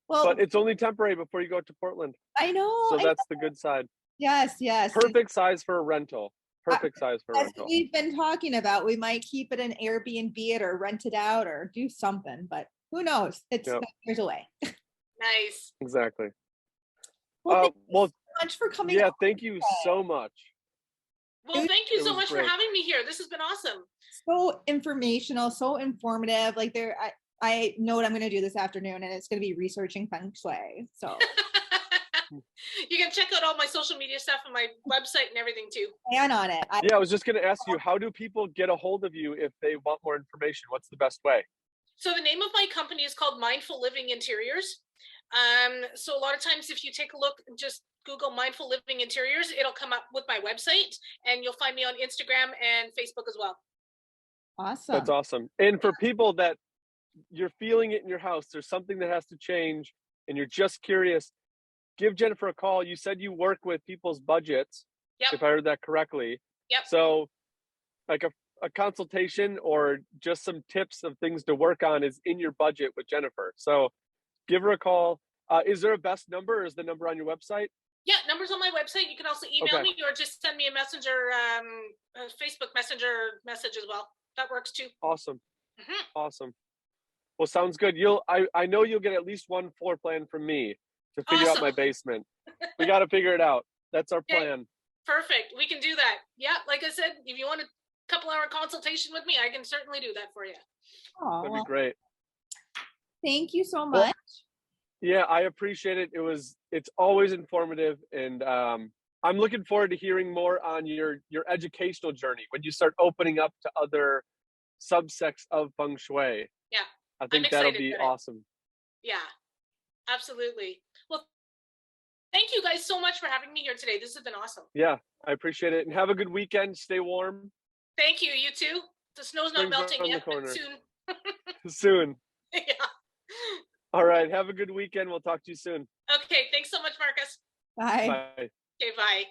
Well, but it's only temporary before you go to Portland. I know. So that's the good side. Yes. Perfect size for a rental. Perfect size for a rental. We've been talking about, we might keep it an Airbnb it or rent it out or do something, but who knows? It's years away. Nice. Exactly. Well, thank you so much for coming. Yeah, thank you so much. Well, thank you so much for having me here. This has been awesome. So informational, so informative. Like I know what I'm going to do this afternoon, and it's going to be researching Feng Shui. So you can check out all my social media stuff and my website and everything too. And on it. I was just going to ask you, how do people get a hold of you if they want more information? What's the best way? So the name of my company is called Mindful Living Interiors. So a lot of times if you take a look, just Google Mindful Living Interiors, it'll come up with my website, and you'll find me on Instagram and Facebook as well. Awesome. That's awesome. And for people that you're feeling it in your house, there's something that has to change and you're just curious, give Jennifer a call. You said you work with people's budgets, if I heard that correctly. Yep. So like a consultation or just some tips of things to work on is in your budget with Jennifer. So give her a call. Is there a best number, or is the number on your website? Yeah, number's on my website. You can also email me or just send me a messenger, Facebook Messenger message as well. That works too. Awesome. Awesome. Well, sounds good. I know you'll get at least one floor plan from me to figure out my basement. We got to figure it out. That's our plan. Perfect. We can do that. Yeah, like I said, if you want a couple-hour consultation with me, I can certainly do that for you. That'd be great. Thank you so much. Yeah, I appreciate it. It's always informative, and I'm looking forward to hearing more on your educational journey when you start opening up to other subsects of Feng Shui. Yeah, I think that'll be awesome. Yeah, absolutely. Well, thank you guys so much for having me here today. This has been awesome. Yeah, I appreciate it, and have a good weekend. Stay warm. Thank you. You too. The snow's not melting yet, but soon. Soon. Yeah. All right. Have a good weekend. We'll talk to you soon. Okay. Thanks so much, Marcus. Bye. Bye. Okay, bye.